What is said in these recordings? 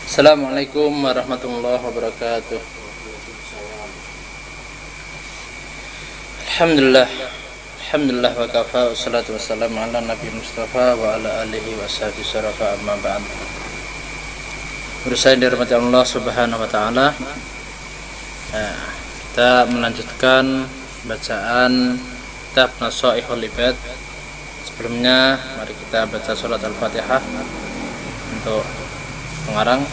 Assalamualaikum warahmatullahi wabarakatuh. Alhamdulillah wa kafa, wassalatu wassalamu ala Nabi Mustafa wa ala alihi wa sahbihi syarafa, amma ba'd. Berusaha dirahmati Allah subhanahu wa ta'ala. Kita melanjutkan bacaan kitab Nasaihul Ibad. Sebelumnya mari kita baca surat Al-Fatihah untuk pengarang.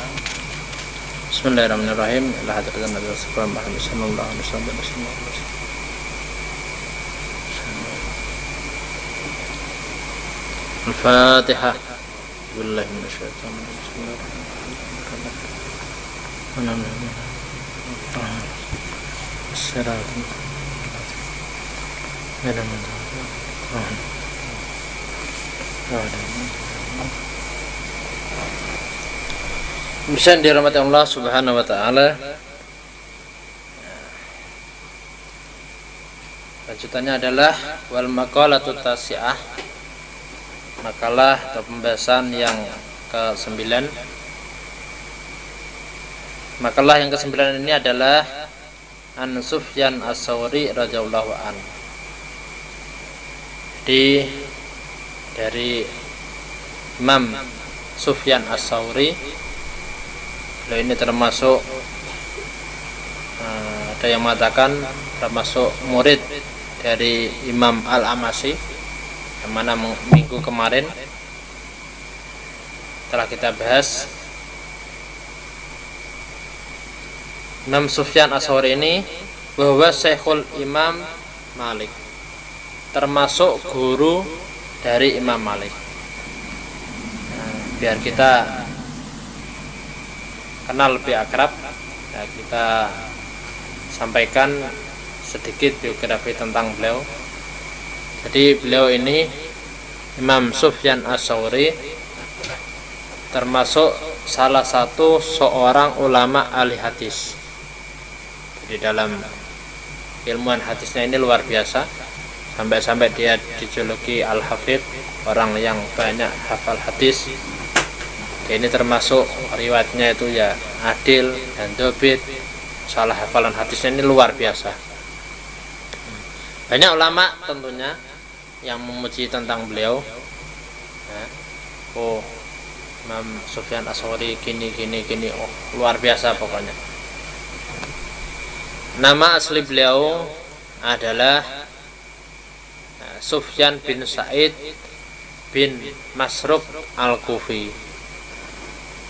Bismillahirrahmanirrahim. La hadratan Nabi Muhammad sallallahu alaihi wasallam. Al-Fatihah. Billahi minasyaitonir rajim. Bisa dirahmati Allah subhanahu wa ta'ala. Lanjutannya adalah wal maqalatu tasi'ah, makalah atau pembahasan yang ke-9. Makalah yang ke-9 ini adalah An Sufyan As-Tsauri radhiyallahu an. Jadi dari Imam Sufyan As-Tsauri, beliau ini termasuk ada yang mengatakan termasuk murid dari Imam Al-Amasi, yang mana minggu kemarin telah kita bahas. Imam Sufyan As-Tsauri ini bahwa Syekhul Imam Malik, termasuk guru dari Imam Malik. Biar kita kenal lebih akrab, kita sampaikan sedikit biografi tentang beliau. Jadi beliau ini Imam Sufyan As-Tsauri termasuk salah satu seorang ulama ahli hadis. Di dalam ilmuwan hadisnya ini luar biasa, sampai-sampai dia dijuluki Al-Hafidh, orang yang banyak hafal hadis. Dia ini termasuk riwayatnya itu ya adil dan dobit, salah hafalan hadisnya ini luar biasa. Banyak ulama tentunya yang memuji tentang beliau. Oh, Imam Sufyan As-Tsauri gini, oh luar biasa pokoknya. Nama asli beliau adalah Sufyan bin Sa'id bin Masruq Al-Kufi.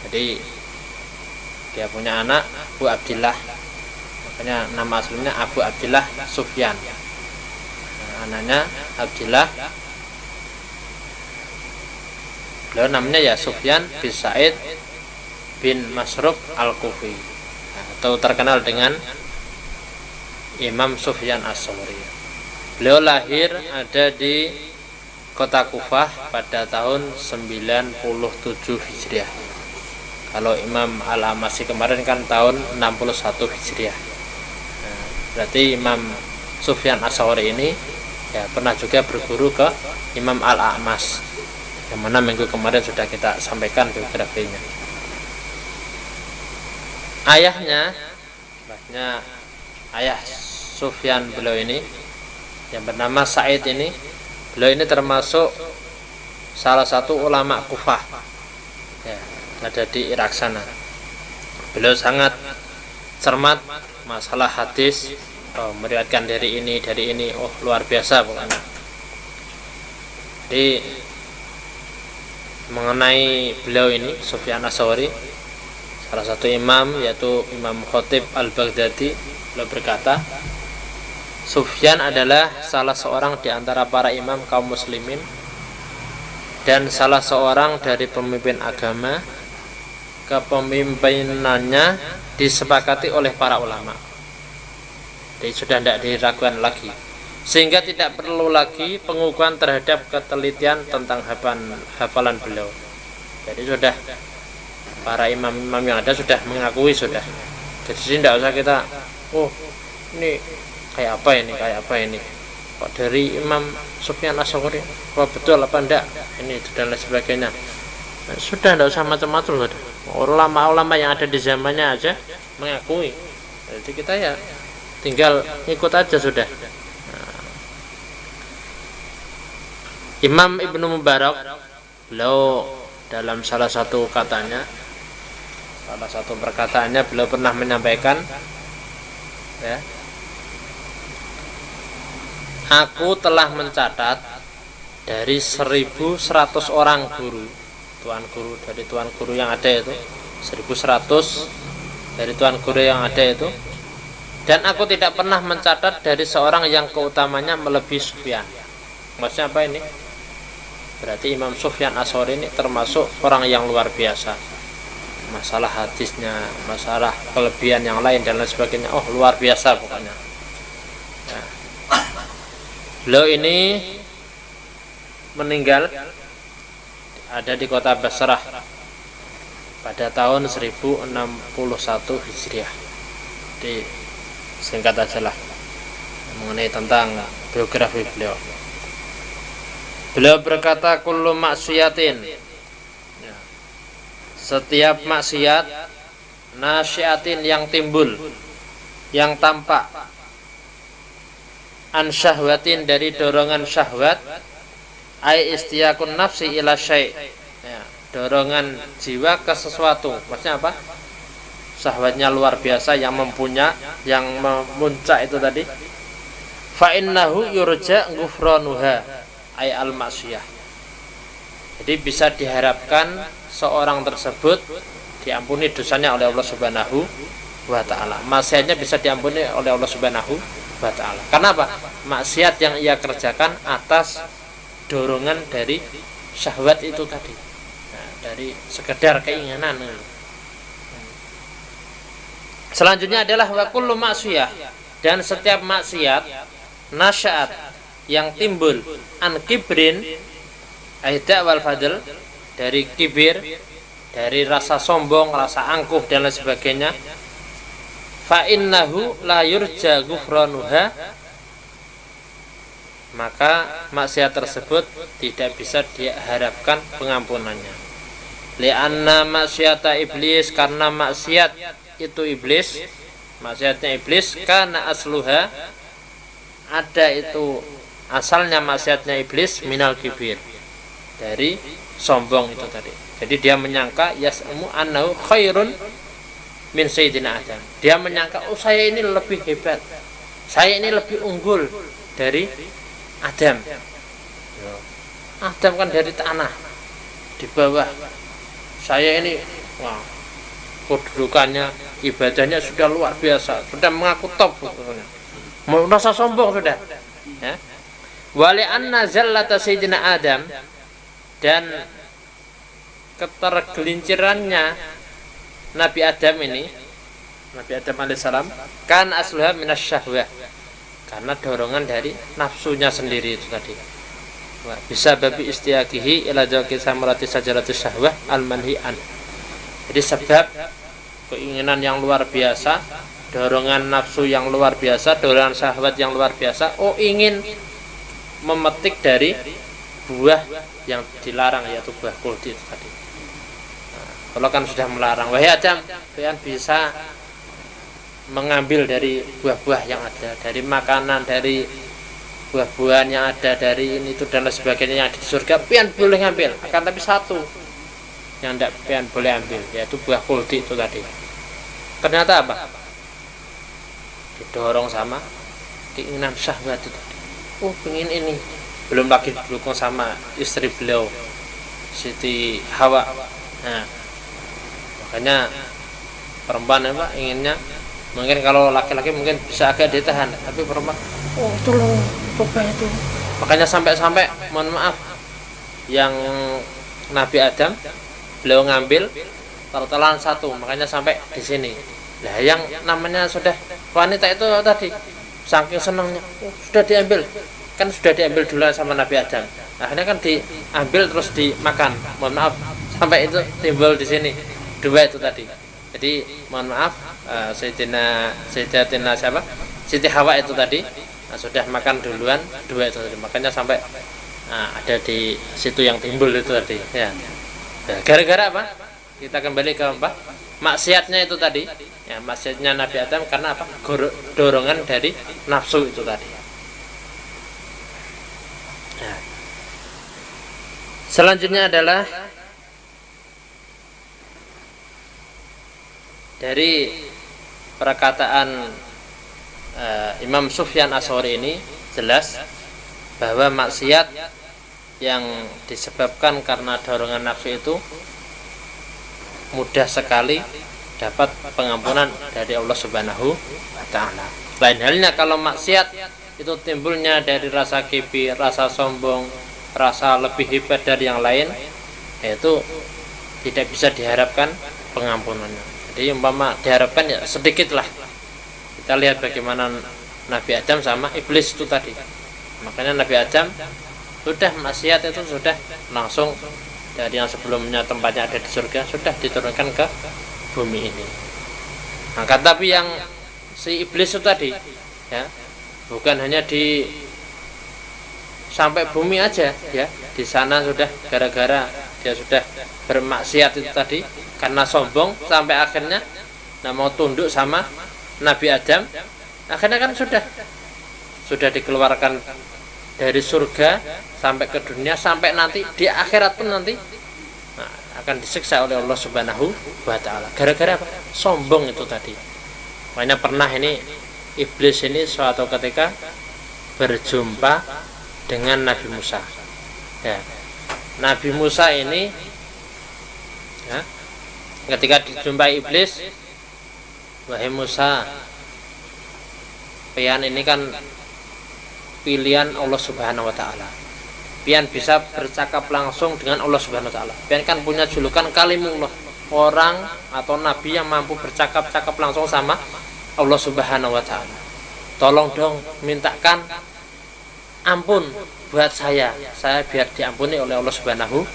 Jadi dia punya anak Abu Abdillah, makanya nama aslinya Abu Abdillah Sufyan. Anaknya Abdillah, beliau namanya ya Sufyan bin Sa'id bin Masruq Al-Kufi, atau terkenal dengan Imam Sufyan As-Tsauri. Beliau lahir ada di kota Kufah pada tahun 97 Hijriah. Kalau Imam Al-Amasi kemarin kan tahun 61 Hijriah. Berarti Imam Sufyan As-Tsauri ini ya pernah juga berguru ke Imam Al-A'mas, yang mana minggu kemarin sudah kita sampaikan biografinya. Ayah Sufyan beliau ini yang bernama Sa'id ini, beliau ini termasuk salah satu ulama Kufah ya, ada di Irak sana. Beliau sangat cermat masalah hadis, meriwayatkan dari ini, oh luar biasa pokoknya. Jadi mengenai beliau ini Sufyan As-Tsauri, salah satu imam yaitu Imam Khatib Al-Baghdadi, beliau berkata, Sufyan adalah salah seorang di antara para imam kaum muslimin dan salah seorang dari pemimpin agama. Kepemimpinannya disepakati oleh para ulama, jadi sudah tidak diragukan lagi, sehingga tidak perlu lagi pengukuhan terhadap ketelitian tentang hafalan beliau. Jadi sudah para imam-imam yang ada sudah mengakui sudah. Jadi tidak usah kita, oh ini kayak apa ini kok dari Imam Sufyan As-Tsauri, apa betul apa enggak ini dan lain sebagainya. Sudah, tidak usah macam-macam. Ulama-ulama yang ada di zamannya aja mengakui. Jadi kita ya tinggal ikut aja sudah. Imam Ibnu Mubarak, beliau dalam salah satu perkataannya beliau pernah menyampaikan, ya, aku telah mencatat dari 1.100 orang guru, dari tuan guru yang ada itu 1.100 dari tuan guru yang ada itu, dan aku tidak pernah mencatat dari seorang yang keutamanya melebihi Sufyan. Maksudnya apa ini? Berarti Imam Sufyan Ats-Tsauri ini termasuk orang yang luar biasa. Masalah hadisnya, masalah kelebihan yang lain dan lain sebagainya, oh luar biasa pokoknya. Ya. Beliau ini meninggal ada di kota Basrah pada tahun 1061 Hijriah. Di singkat aja lah mengenai tentang biografi beliau. Beliau berkata, kullu maksiatin, ya, setiap maksiat, nasyiatin yang timbul, yang tampak, an syahwatin dari dorongan syahwat, ai istiyakun nafsi ila syai', ya, dorongan jiwa ke sesuatu. Maksudnya apa? Syahwatnya luar biasa, yang memuncak itu tadi. Fa innahu yurja ghufranuha ay al-maksiyah. Jadi bisa diharapkan seorang tersebut diampuni dosanya oleh Allah Subhanahu wa taala. Maksiatnya bisa diampuni oleh Allah Subhanahu wa taala. Karena apa? Maksiat yang ia kerjakan atas dorongan dari syahwat itu tadi. Nah, dari sekedar keinginan. Selanjutnya adalah wa kullu maksiyah, dan setiap maksiat nasya'at yang timbul an kibrin aida wal fadl, dari kibir, dari rasa sombong, rasa angkuh dan lain sebagainya, fa innahu la yurja ghufranuha, maka maksiat tersebut tidak bisa diharapkan pengampunannya. Li'anna maksiata iblis, karena maksiat itu iblis, maksiatnya iblis, karena asluha, ada itu asalnya maksiatnya iblis, minal kibir, dari sombong itu tadi. Jadi dia menyangka yas'amu annahu khairun min sayyidina Adam. Dia menyangka, oh saya ini lebih hebat, saya ini lebih unggul dari Adam. Adam kan dari tanah, di bawah. Saya ini, wah, kedudukannya, ibadahnya sudah luar biasa, sudah mengaku top, merasa sombong sudah. Ya. Wali anna zallata sayyidina Adam, dan ketergelincirannya Nabi Adam ini, Nabi Adam alaihissalam, kan asluha minas syahwah, karena dorongan dari nafsunya sendiri itu tadi. Bisa babi istiaqihi ila jawqi samarati sajarati syahwah al-manhi'an. Jadi sebab keinginan yang luar biasa, dorongan nafsu yang luar biasa, dorongan syahwat yang luar biasa, oh ingin memetik dari buah yang dilarang, yaitu buah kuldi itu tadi. Nah, kalau kan sudah melarang, wahai Adam, kalian bisa mengambil dari buah-buah yang ada, dari makanan, dari buah-buahan yang ada, dari ini itu dan lain sebagainya yang ada di surga, pian boleh ngambil, akan tapi satu yang tidak pian boleh ambil, yaitu buah kuldi itu tadi. Ternyata apa? Didorong sama keinginan syahwat itu tadi. Oh, pengen ini. Belum lagi didukung sama istri beliau, Siti Hawa. Nah, makanya perempuan apa inginnya, mungkin kalau laki-laki mungkin bisa agak ditahan, tapi perempuan, oh itu loh, coba itu. Makanya sampai-sampai, mohon maaf, yang Nabi Adam beliau ngambil tertelan satu, makanya sampai di sini. Nah, yang namanya sudah wanita itu tadi saking senangnya, oh, sudah diambil, kan sudah diambil dulu sama Nabi Adam. Akhirnya kan diambil terus dimakan. Mohon maaf, sampai itu timbul di sini dua itu tadi. Jadi mohon maaf, Sayyidatina siapa? Siti Hawa itu tadi sudah makan duluan dua itu tadi. Makanya sampai ada di situ yang timbul itu tadi. Ya. Nah, gara-gara apa? Kita kembali ke apa? Maksiatnya itu tadi. Ya, maksiatnya Nabi Adam karena apa? Dorongan dari nafsu itu tadi. Nah, selanjutnya adalah dari perkataan Imam Sufyan Ats-Tsauri ini jelas bahwa maksiat yang disebabkan karena dorongan nafsu itu mudah sekali dapat pengampunan dari Allah Subhanahu wa taala. Lain halnya kalau maksiat itu timbulnya dari rasa kibir, rasa sombong, rasa lebih hebat dari yang lain, yaitu tidak bisa diharapkan pengampunannya. Jadi umpama diharapkan ya sedikit lah. Kita lihat bagaimana Nabi Adam sama iblis itu tadi. Makanya Nabi Adam sudah maksiat itu sudah langsung dari yang sebelumnya tempatnya ada di surga sudah diturunkan ke bumi ini. Nah, tapi yang si iblis itu tadi ya, bukan hanya di sampai bumi aja ya, di sana sudah gara-gara dia sudah bermaksiat itu tadi karena sombong sampai akhirnya mau tunduk sama Nabi Adam, akhirnya kan sudah dikeluarkan dari surga sampai ke dunia, sampai nanti di akhirat pun nanti akan disiksa oleh Allah Subhanahu wa taala. Gara-gara apa? Sombong itu tadi. Makanya pernah ini iblis ini suatu ketika berjumpa dengan Nabi Musa. Ya. Nabi Musa ini ya, ketika dijumpai iblis, wahai Musa, pian ini kan pilihan Allah Subhanahu wa taala. Pian bisa bercakap langsung dengan Allah Subhanahu wa taala. Pian kan punya julukan kalimullah, orang atau nabi yang mampu bercakap-cakap langsung sama Allah Subhanahu wa taala. Tolong dong mintakan ampun buat saya biar diampuni oleh Allah Subhanahu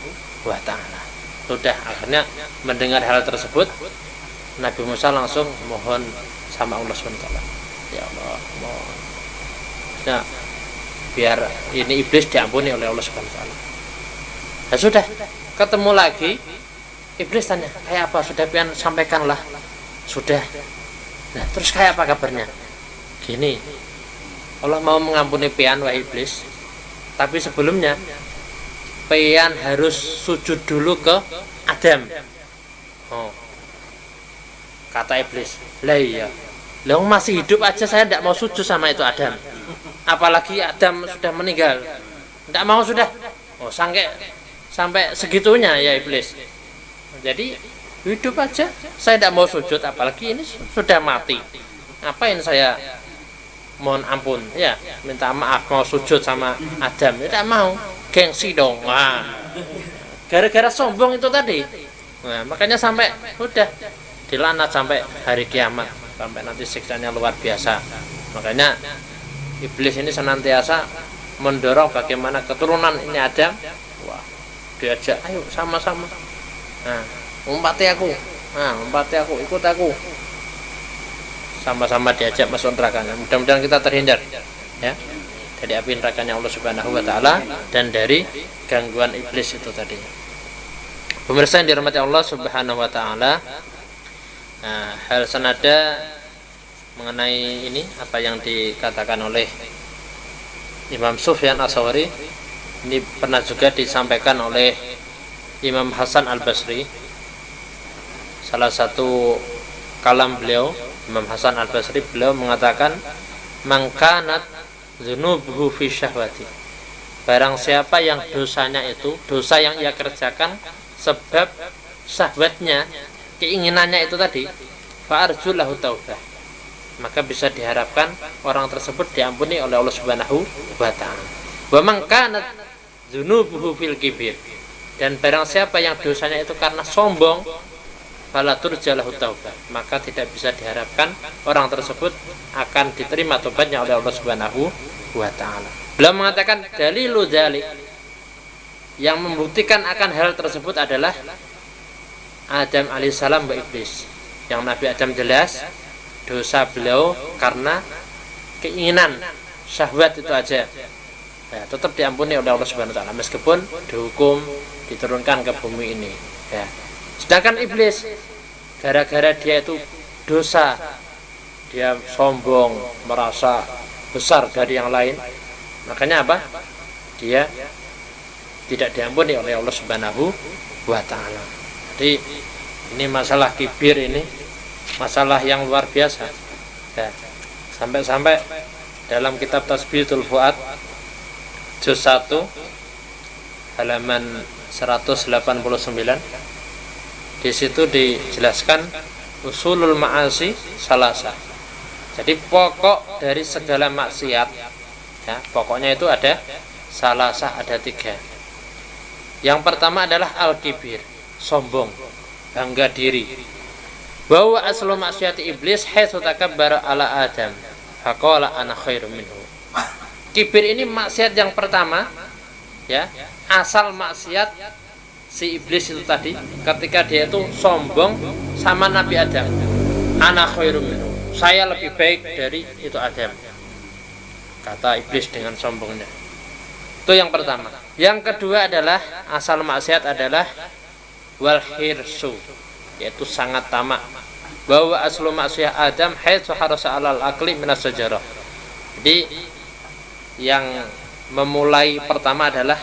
wa taala. Sudah akhirnya mendengar hal tersebut, Nabi Musa langsung mohon sama Allah Subhanahu wa taala. Ya Allah, mohon. Nah, biar ini iblis diampuni oleh Allah Subhanahu wa taala. Nah, sudah ketemu lagi, iblis tanya, "Kayak apa? Sudah pian sampaikanlah." Sudah. Nah, terus kayak apa kabarnya? Gini. Allah mau mengampuni pian wahai iblis. Tapi sebelumnya pian harus sujud dulu ke Adam. Oh. Kata iblis, "Lah iya. Lah masih hidup aja saya tidak mau sujud sama itu Adam. Apalagi Adam sudah meninggal. Tidak mau sudah." Oh, sampai segitunya ya iblis. Jadi hidup aja saya tidak mau sujud, apalagi ini sudah mati. Ngapain saya mohon ampun ya, minta maaf mau sujud sama Adam? Tidak mau, gengsi dong. Wah, gara-gara sombong itu tadi. Nah, makanya sampai udah dilaknat sampai hari kiamat, sampai nanti siksanya luar biasa. Makanya iblis ini senantiasa mendorong bagaimana keturunan ini Adam. Wah, diajak, ayo sama-sama. Nah, umpati aku, ikut aku. Sama-sama diajak masuk nerakanya. Mudah-mudahan kita terhindar ya dari api nerakanya Allah Subhanahu wa taala dan dari gangguan iblis itu tadi. Pemirsa yang dirahmati Allah Subhanahu wa taala, nah, hal senada mengenai ini apa yang dikatakan oleh Imam Sufyan Ats-Tsauri ini pernah juga disampaikan oleh Imam Hasan Al-Basri. Salah satu kalam beliau Imam Hasan Al-Basri, beliau mengatakan, "Mangkanat dzunubuhu fi syahwati." Barang siapa yang dosanya itu, dosa yang ia kerjakan sebab syahwatnya, keinginannya itu tadi, fa arjulahu taubah, maka bisa diharapkan orang tersebut diampuni oleh Allah Subhanahu wa taala. Wa mangkanat dzunubuhu fil kibir, dan barang siapa yang dosanya itu karena sombong, fala turjalahu taubah, maka tidak bisa diharapkan orang tersebut akan diterima tobatnya oleh Allah Subhanahu wa taala. Beliau mengatakan dalilu dzalik, yang membuktikan akan hal tersebut adalah Adam alaihissalam wa iblis. Yang Nabi Adam jelas dosa beliau karena keinginan syahwat itu aja. Ya, tetap diampuni oleh Allah Subhanahu wa taala meskipun dihukum diturunkan ke bumi ini. Ya. Sedangkan iblis gara-gara dia itu dosa, dia sombong, merasa besar dari yang lain, makanya apa? Dia tidak diampuni oleh Allah Subhanahu wa taala. Jadi ini masalah kibir, ini masalah yang luar biasa. Ya. Sampai-sampai dalam kitab Tasbihatul Fuad juz 1 halaman 189 di situ dijelaskan usulul ma'asi salasa. Jadi pokok dari segala maksiat, ya, pokoknya itu ada salasa, ada 3. Yang pertama adalah al-kibir, sombong, bangga diri. Bahwa aslu maksiat iblis haitsu takabbara ala Adam faqala ana khairum minhu. Kibir ini maksiat yang pertama, ya, asal maksiat si iblis itu tadi, ketika dia itu sombong sama Nabi Adam, ana khairum minhu, saya lebih baik dari itu Adam, kata iblis dengan sombongnya. Itu yang pertama. Yang kedua adalah asal maksiat adalah wal hirsu, yaitu sangat tamak. Bahwa aslu maksiat Adam haitsu harasa alal akli minas sajarah. Jadi yang memulai pertama adalah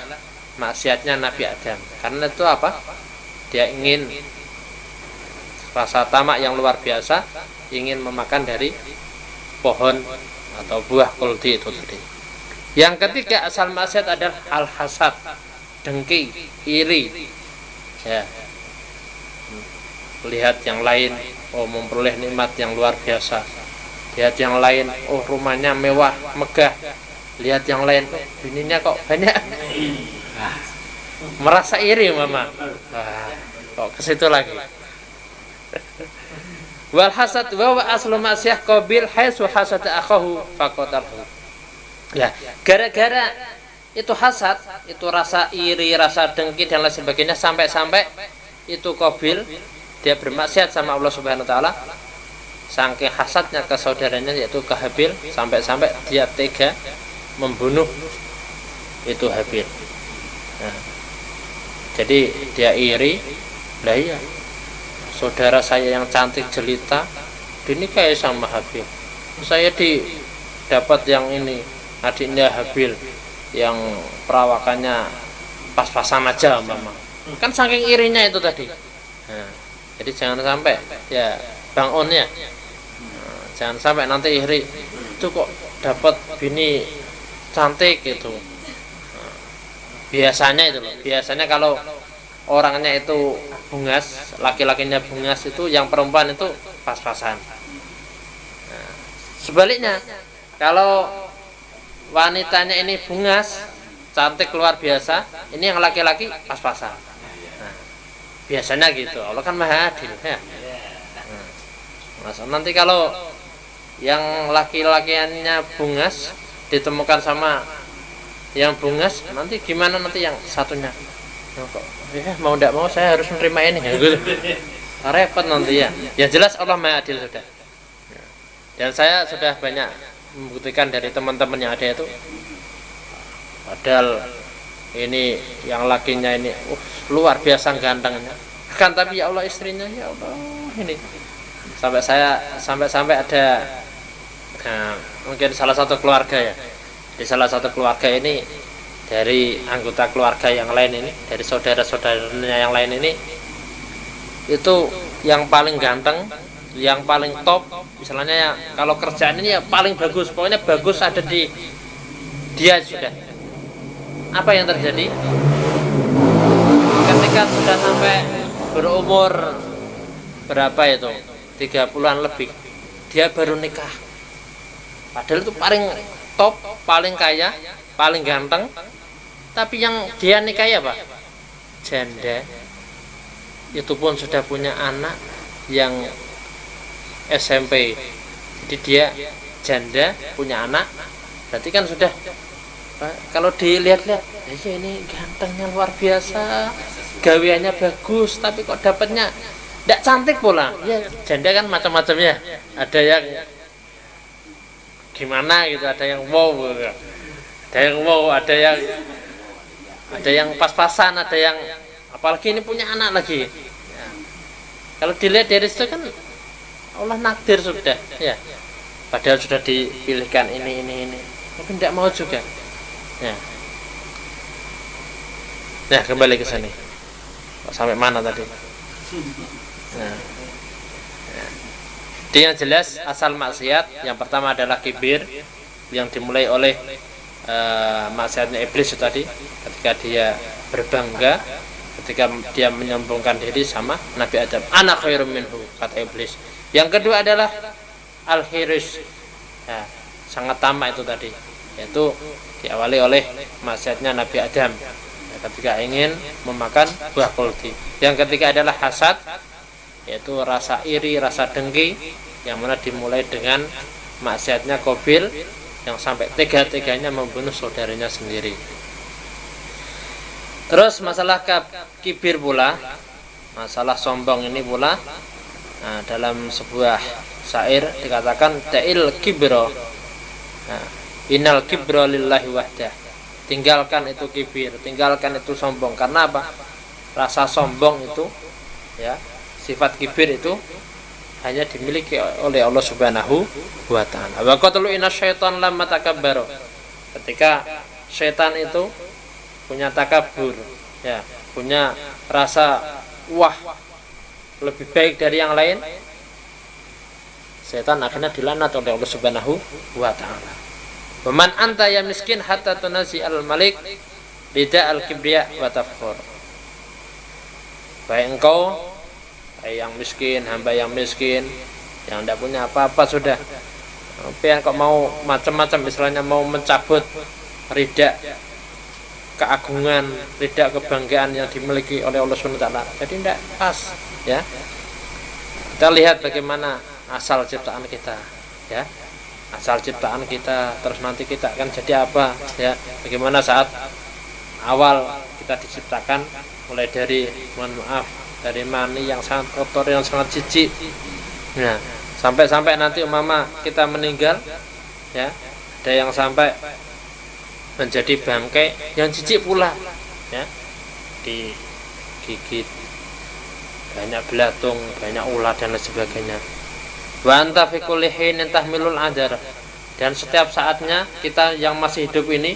maksiatnya Nabi Adam. Karena itu apa? Dia ingin rasa tamak yang luar biasa, ingin memakan dari pohon atau buah kuldi itu tadi. Yang ketiga asal maksiat adalah al-hasad, dengki, iri. Ya. Lihat yang lain, oh memperoleh nikmat yang luar biasa. Lihat yang lain, oh rumahnya mewah, megah. Lihat yang lain, oh bininya kok banyak. Merasa iri mama. Kok ke situ lagi. Wal hasad wa aslu maksiyah qabil haitsu hasada akhahu faqatalhu. Ya, gara-gara itu hasad, itu rasa iri, rasa dengki dan lain sebagainya, sampai-sampai itu Qabil dia bermaksiat sama Allah Subhanahu wa taala. Saking hasadnya ke saudaranya yaitu ke Habil, sampai-sampai dia tega membunuh itu Habil. Nah, jadi dia iri, lah iya, saudara saya yang cantik jelita dinikahi sama Habil, saya dapat yang ini, adiknya Habil yang perawakannya pas-pasan aja mama. Kan saking irinya itu tadi. Nah, jadi jangan sampai ya Bang On ya, jangan sampai nanti iri, itu kok dapat bini cantik gitu. Biasanya itu loh, biasanya kalau orangnya itu bungas, laki-lakinya bungas, itu yang perempuan itu pas-pasan. Nah, sebaliknya kalau wanitanya ini bungas, cantik luar biasa, ini yang laki-laki pas-pasan. Nah, biasanya gitu. Allah kan maha adil ya. Nah, nanti kalau yang laki-lakiannya bungas ditemukan sama yang bungas, nanti gimana nanti yang satunya? Nah, kok ya mau tidak mau saya harus menerima ini ya, gitu. Repot nanti ya. Ya jelas Allah maha adil sudah. Dan saya sudah banyak membuktikan dari teman-teman yang ada itu, padahal ini yang lakinya ini luar biasa gantengnya, kan tapi ya Allah istrinya ya Allah ini, sampai ada mungkin salah satu keluarga ya, di salah satu keluarga ini, dari anggota keluarga yang lain ini, dari saudara-saudaranya yang lain ini, itu yang paling ganteng, yang paling top, misalnya ya, kalau kerjaan ini ya paling bagus, pokoknya bagus ada di dia sudah. Apa yang terjadi? Ketika sudah sampai berumur berapa itu, 30-an lebih, dia baru nikah. Padahal itu paling top, paling kaya, paling ganteng, tapi yang dia nikahi apa? Janda. Itu pun sudah punya anak yang SMP. Jadi dia janda, punya anak, berarti kan sudah, kalau dilihat-lihat, ya ini gantengnya luar biasa, gaweannya bagus, tapi kok dapatnya tidak cantik pula. Ya janda kan macam-macam ya, ada yang gimana gitu, ada yang wow, ada yang pas-pasan, ada yang apalagi ini punya anak lagi ya. Kalau dilihat dari situ kan Allah nakdir sudah ya, padahal sudah dipilihkan ini tapi tidak mau juga ya. Nah kembali ke sini sampai mana tadi. Nah, jadi yang jelas asal maksiat yang pertama adalah kibir yang dimulai oleh maksiatnya iblis itu tadi, ketika dia berbangga, ketika dia menyombongkan diri sama Nabi Adam, ana khairum minhu, kata iblis. Yang kedua adalah al-hirs ya, sangat tamak itu tadi, yaitu diawali oleh maksiatnya Nabi Adam ya, ketika ingin memakan buah kulti. Yang ketiga adalah hasad, yaitu rasa iri, rasa dengki, yang mana dimulai dengan maksiatnya Qabil yang sampai tega-teganya membunuh saudaranya sendiri. Terus masalah kibir pula, masalah sombong ini pula, nah, dalam sebuah syair dikatakan ta'il kibro, nah, innal kibro lillahi wahdah, tinggalkan itu kibir, tinggalkan itu sombong. Karena apa? Rasa sombong itu ya, sifat kibir itu hanya dimiliki oleh Allah Subhanahu wa ta'ala. Wa qatlu inna syaitan lamma takabbara, ketika syaitan itu punya takabur ya, punya rasa wah lebih baik dari yang lain, setan akhirnya dilaknat oleh Allah Subhanahu wa ta'ala. Wa man anta ya miskin hatta tunasi al-malik lida al-kibriya wa tafkhur. Baik engkau yang miskin, hamba yang miskin, yang tidak punya apa-apa sudah, tapi kok mau macam-macam, misalnya mau mencabut rida keagungan, rida kebanggaan yang dimiliki oleh Allah SWT, jadi tidak pas ya. Kita lihat bagaimana asal ciptaan kita ya, asal ciptaan kita, terus nanti kita akan jadi apa ya, bagaimana saat awal kita diciptakan, mulai dari, mohon maaf, dari mani yang sangat kotor, yang sangat jijik. Nah, sampai nanti umpama kita meninggal ya, ada yang sampai menjadi bangkai yang jijik pula ya, digigit, banyak belatung, banyak ulat dan lain sebagainya. Wa anta fi kulli hinin tahmilul adar, dan setiap saatnya kita yang masih hidup ini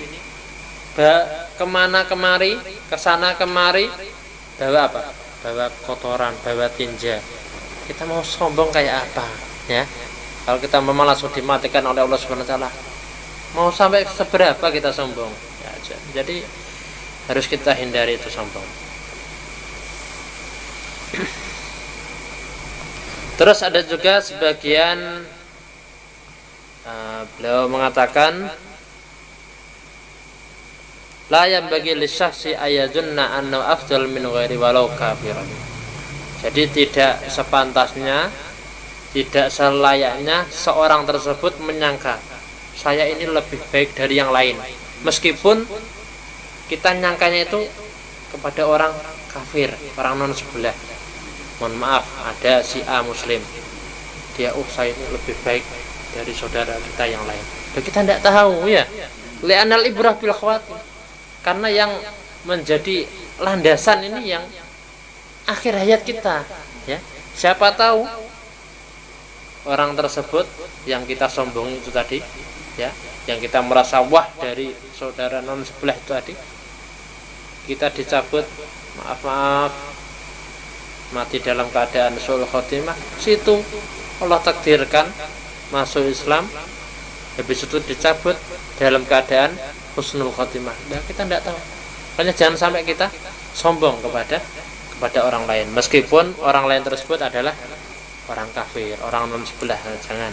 kemana kemari, kesana kemari, bawa apa? Bawa kotoran, bawa tinja. Kita mau sombong kayak apa ya? Kalau kita memang langsung dimatikan oleh Allah Subhanahu wa ta'ala, mau sampai seberapa kita sombong ya, jadi harus kita hindari itu sombong. Terus ada juga sebagian beliau mengatakan la yanbaghi lisyahsi ayadunna anna afdal min ghairi walau kafiran. Jadi tidak sepantasnya, tidak selayaknya seorang tersebut menyangka saya ini lebih baik dari yang lain, meskipun kita nyangkanya itu kepada orang kafir, orang non sebelah. Mohon maaf, ada si A muslim, dia saya ini lebih baik dari saudara kita yang lain. Dan kita tidak tahu ya. Li'anal ibrah bil khawatir, karena yang menjadi landasan ini yang akhir hayat kita ya. Siapa tahu orang tersebut yang kita sombong itu tadi ya, yang kita merasa wah dari saudara non sebelah itu tadi, kita dicabut, maaf mati dalam keadaan sul khotimah, situ Allah takdirkan masuk Islam, habis itu dicabut dalam keadaan husnul khotimah. Nah, kita tidak tahu. Makanya jangan sampai kita sombong kepada orang lain, meskipun orang lain tersebut adalah orang kafir, orang non sebelah. Jangan.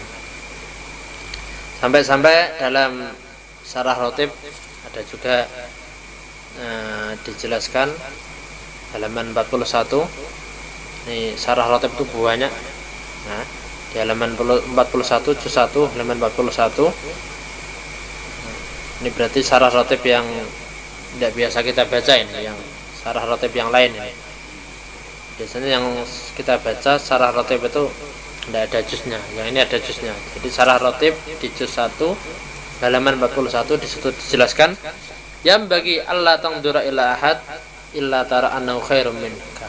Sampai dalam Syarah Ratib ada juga dijelaskan halaman 41. Ini Syarah Ratib itu banyak. Nah, di halaman 41 juz 1 halaman 41. Ini berarti Syarah Ratib yang tidak biasa kita baca ini, yang Syarah Ratib yang lain ini. Biasanya yang kita baca Syarah Ratib itu tidak ada juznya, yang ini ada juznya. Jadi Syarah Ratib di juz 1 halaman 41 di situ dijelaskan yang bagi Allah tangdura ila ahad, illa tara annahu khairum minka.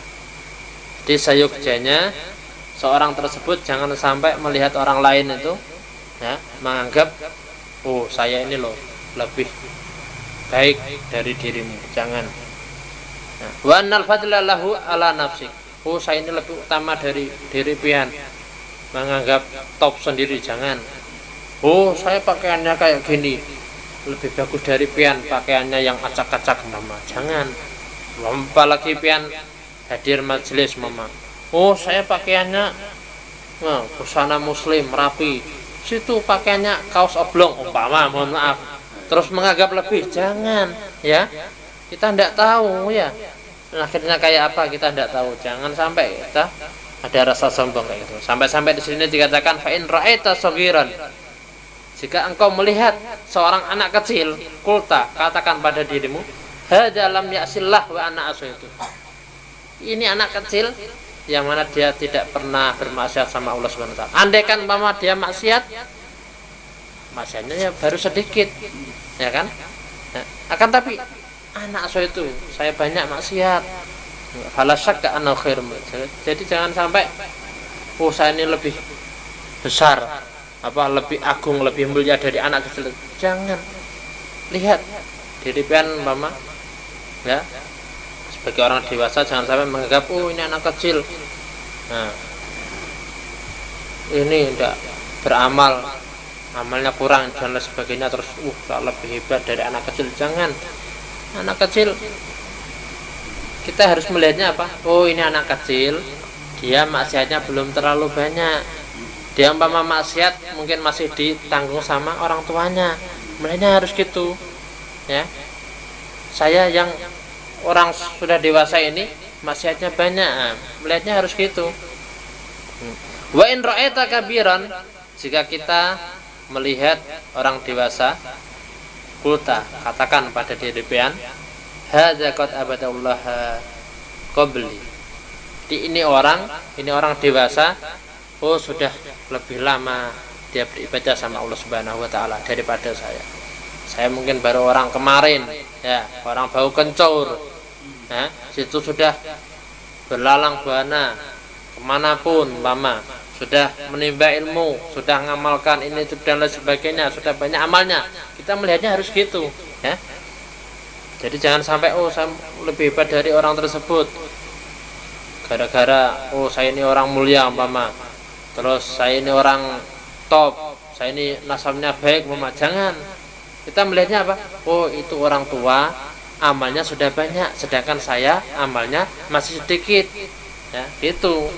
Jadi sayogjanya seorang tersebut jangan sampai melihat orang lain itu ya menganggap oh saya ini loh lebih baik dari dirimu, jangan. Nah, wa annal fadla lahu ala nafsik. Oh saya ini lebih utama dari diri pian, menganggap top sendiri, jangan. Oh saya pakaiannya kayak gini lebih bagus dari pian, pakaiannya yang acak-acak mama, jangan. Apalagi pian hadir majelis mama, oh saya pakaiannya busana muslim rapi, situ pakaiannya kaos oblong umpama, mohon maaf, terus menganggap lebih, jangan ya. Kita tidak tahu ya akhirnya kayak apa, kita tidak tahu. Jangan sampai kita ada rasa sombong kayak gitu. Sampai di sini dikatakan fa in ra'aita saghiran, jika engkau melihat seorang anak kecil, kulta, katakan pada dirimu, hadza lam ya'sillah wa ana asaitu. Ini anak kecil yang mana dia tidak pernah bermaksiat sama Allah Subhanahu wa taala. Andaikan mama dia maksiatnya ya baru sedikit, ya kan? Nah, akan tapi anak saya itu saya banyak maksiat, fala syakka anna khairum. Jadi jangan sampai oh saya ini lebih besar, lebih agung, lebih mulia dari anak kecil. Jangan. Lihat diri pian mama ya, sebagai orang dewasa jangan sampai menganggap oh ini anak kecil, nah ini tidak beramal, amalnya kurang dan lain sebagainya, terus lebih hebat dari anak kecil. Jangan. Anak kecil kita harus melihatnya apa? Oh ini anak kecil, dia maksiatnya belum terlalu banyak, dia umpama maksiat mungkin masih ditanggung sama orang tuanya. Melihatnya harus gitu ya. Saya yang orang sudah dewasa ini maksiatnya banyak, melihatnya harus gitu. Wa in ra'aita kabiran, jika kita melihat orang dewasa, kulta, katakan pada diri pian, hadza qad abadallah qabli. Ini orang dewasa, oh sudah lebih lama dia beribadah sama Allah Subhanahu wa taala daripada saya. Saya mungkin baru orang kemarin, ya, orang bau kencur. Nah, situ sudah berlalang buana kemanapun mama, sudah menimba ilmu, sudah ngamalkan ini itu dan lain sebagainya, sudah banyak amalnya. Kita melihatnya harus gitu ya. Jadi jangan sampai oh saya lebih hebat dari orang tersebut gara-gara oh saya ini orang mulia umpama, terus saya ini orang top, saya ini nasabnya baik umpama. Jangan. Kita melihatnya apa? Oh itu orang tua amalnya sudah banyak, sedangkan saya amalnya masih sedikit ya, gitu.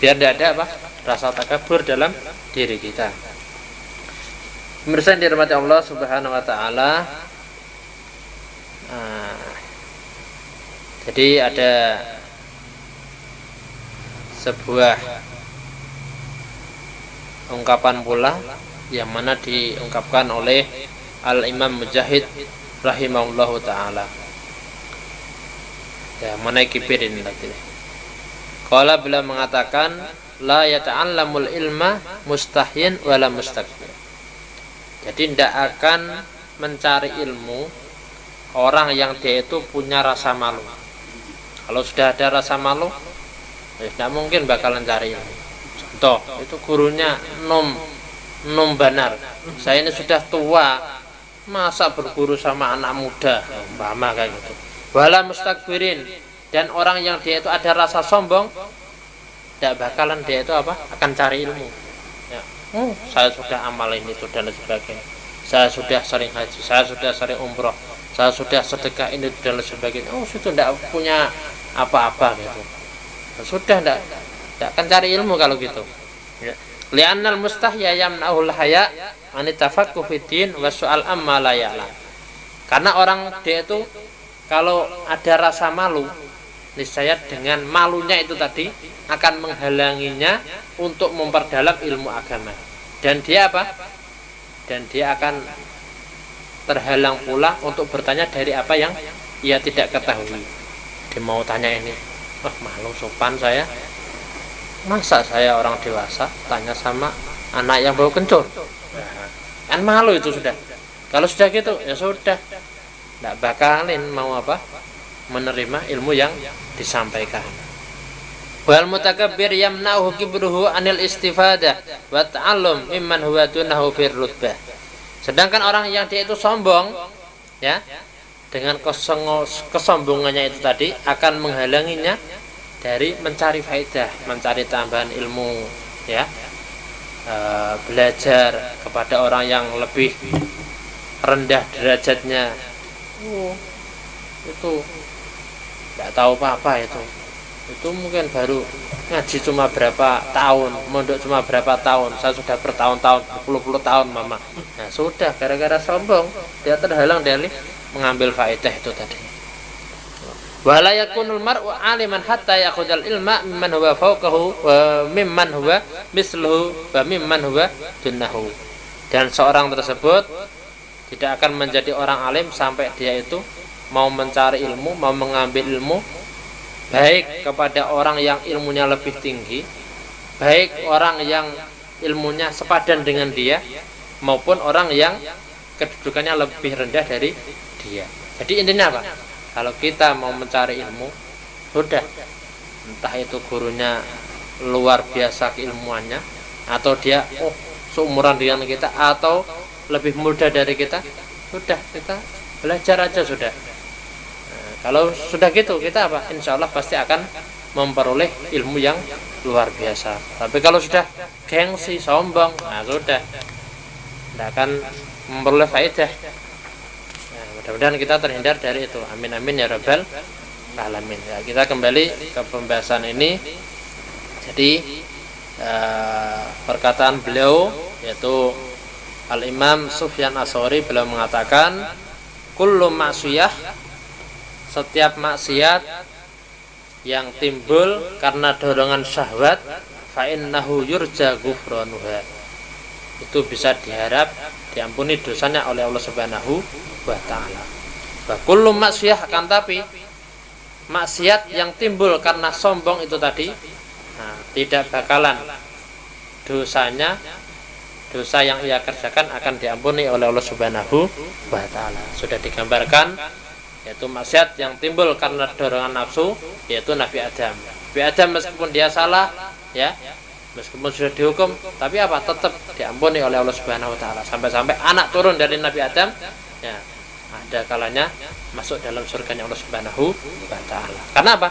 Biar tidak ada rasa takabur dalam diri kita. Pemirsa yang dirahmati Allah Subhanahu wa taala. Jadi ada sebuah ungkapan pula yang mana diungkapkan oleh Al-Imam Mujahid rahimahullahu taala. Ya, mana kipirin tadi. Qala beliau mengatakan la yata'allamul ilma mustahyin wala mustakbir. Jadi tidak akan mencari ilmu orang yang dia itu punya rasa malu. Kalau sudah ada rasa malu, ya tidak mungkin bakalan cari ilmu. Contoh, itu gurunya nom banar. Saya ini sudah tua, masa berguru sama anak muda, umpama kayak gitu. Wala mustakbirin, dan orang yang dia itu ada rasa sombong, tidak bakalan dia itu akan cari ilmu ya. Saya sudah amal ini itu dan sebagainya, saya sudah sering haji, saya sudah sering umroh, saya sudah sedekah ini dan sebagainya. Sudah tidak punya apa-apa gitu, sudah tidak akan cari ilmu kalau gitu ya. Li'annal mustahya yamna'ul haya an tafaqquh fid din wa su'al amma la ya'lam. Karena orang dia itu kalau ada rasa malu, niscaya dengan malunya itu tadi akan menghalanginya untuk memperdalam ilmu agama. Dan dia Dan dia akan terhalang pula untuk bertanya dari apa yang ia tidak ketahui. Dia mau tanya ini, malu sopan saya. Masa saya orang dewasa tanya sama anak yang bau kencur? Kan malu itu sudah. Kalau sudah gitu ya sudah. tidak bakalin mau apa menerima ilmu yang disampaikan. Wal mutakabbir yamna'uhu kibruhu anil istifadah wa ta'allum mimman huwa dunahu fir rutbah. Sedangkan orang yang dia itu sombong, ya, dengan kesombongannya itu tadi akan menghalanginya dari mencari faedah, mencari tambahan ilmu, ya, belajar kepada orang yang lebih rendah derajatnya. Itu tidak tahu apa-apa itu mungkin baru ngaji cuma berapa tahun, mondok cuma berapa tahun, saya sudah bertahun-tahun, berpuluh-puluh tahun mama. Nah sudah, gara-gara sombong dia terhalang dari mengambil faedah itu tadi. Wala yakunul mar'u aliman hatta yakhudal ilma mimman huwa fawqahu wa mimman huwa misluhu wa mimman huwa dunahu. Dan seorang tersebut tidak akan menjadi orang alim sampai dia itu mau mencari ilmu, mau mengambil ilmu baik kepada orang yang ilmunya lebih tinggi, baik orang yang ilmunya sepadan dengan dia, maupun orang yang kedudukannya lebih rendah dari dia. Jadi intinya apa? Kalau kita mau mencari ilmu, sudah, entah itu gurunya luar biasa keilmuannya, atau dia seumuran dengan kita, atau lebih muda dari kita, sudah, kita belajar aja sudah. Kalau sudah gitu, kita apa? Insya Allah pasti akan memperoleh ilmu yang luar biasa. Tapi kalau sudah gengsi, sombong, nah sudah, tidak akan memperoleh faedah. Nah, mudah-mudahan kita terhindar dari itu. Amin amin ya rabbal alamin. Ya, kita kembali ke pembahasan ini. Jadi perkataan beliau yaitu Al-Imam Sufyan Ats-Tsauri, beliau mengatakan kullu ma'siyah, setiap maksiat yang timbul karena dorongan syahwat, fa innahu yurja ghufranuha, itu bisa diharap diampuni dosanya oleh Allah Subhanahu wa taala. Wa kullu maksiyah, akan tapi maksiat yang timbul karena sombong itu tadi, nah, tidak bakalan dosanya, dosa yang ia kerjakan akan diampuni oleh Allah Subhanahu wa taala. Sudah digambarkan, yaitu maksiat yang timbul karena dorongan nafsu, yaitu Nabi Adam. Nabi Adam meskipun dia salah, ya, meskipun sudah dihukum, tapi apa? Tetap diampuni oleh Allah Subhanahu wa taala. Sampai-sampai anak turun dari Nabi Adam, ya, ada kalanya masuk dalam surganya Allah Subhanahu wa taala. Karena apa?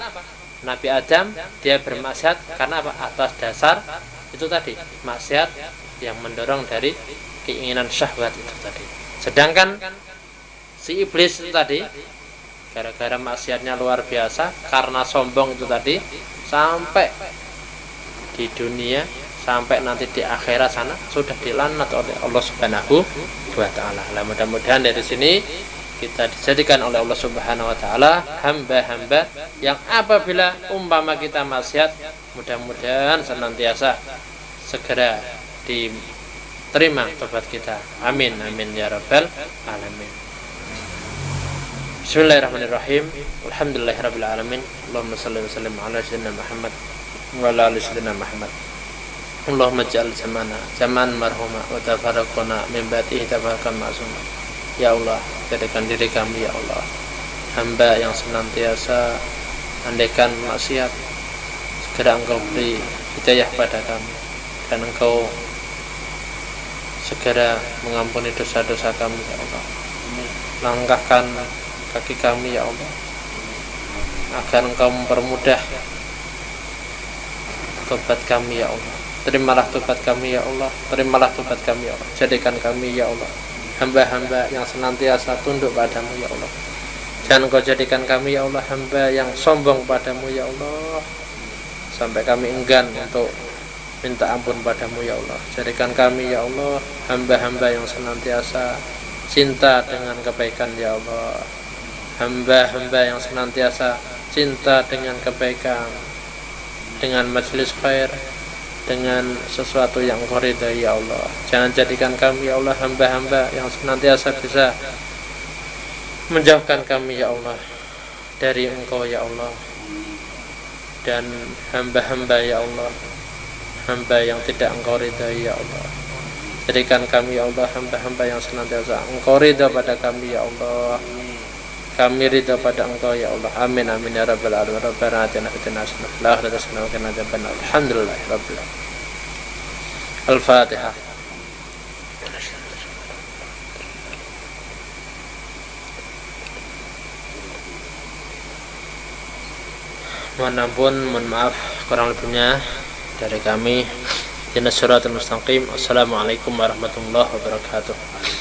Nabi Adam dia bermaksiat karena apa? Atas dasar itu tadi, maksiat yang mendorong dari keinginan syahwat itu tadi. Sedangkan si iblis itu tadi, gara-gara maksiatnya luar biasa, karena sombong itu tadi, sampai di dunia, sampai nanti di akhirat sana sudah dilaknat oleh Allah Subhanahu wa taala. Nah, mudah-mudahan dari sini kita dijadikan oleh Allah Subhanahu wa taala hamba-hamba yang apabila umpama kita maksiat, mudah-mudahan senantiasa segera diterima tobat kita. Amin amin ya rabbal alamin. Bismillahirrahmanirrahim. Alhamdulillahirabbil alamin. Allahumma shalli wa sallim ala sayyidina Muhammad wa ala ali sayyidina Muhammad. Allahumma ij'al zamana zaman marhuma wa tafarraqna min ba'dihi tafarraqan ma'suma. Ya Allah, jadikan diri kami ya Allah hamba yang senantiasa andaikan maksiat, segera Engkau beri hidayah pada kami, dan Engkau segera mengampuni dosa-dosa kami ya Allah. Langkahkan kaki kami ya Allah, agar Engkau mempermudah tobat kami ya Allah. Terimalah tobat kami ya Allah, terimalah tobat kami ya Allah. Jadikan kami ya Allah hamba-hamba yang senantiasa tunduk padamu ya Allah. Jangan Engkau jadikan kami ya Allah hamba yang sombong padamu ya Allah, sampai kami enggan untuk minta ampun padamu ya Allah. Jadikan kami ya Allah hamba-hamba yang senantiasa cinta dengan kebaikan ya Allah, hamba-hamba yang senantiasa cinta dengan kebaikan, dengan majelis khair, dengan sesuatu yang Engkau ridhai ya Allah. Jangan jadikan kami ya Allah hamba-hamba yang senantiasa bisa menjauhkan kami ya Allah dari Engkau ya Allah, dan hamba-hamba ya Allah, hamba yang tidak Engkau ridhai ya Allah. Jadikan kami ya Allah hamba-hamba yang senantiasa Engkau ridha pada kami ya Allah, kami ridha pada Engkau ya Allah. Amin amin ya rabbal alamin. Rabbana atina fid dunya hasanah wa fil akhirati hasanah wa qina adzabannar. Alhamdulillahi rabbil alamin. Al-Fatihah. Mohon ampun, mohon maaf kurang lebihnya dari kami. Ihdinas siratal mustaqim. Assalamualaikum warahmatullahi wabarakatuh.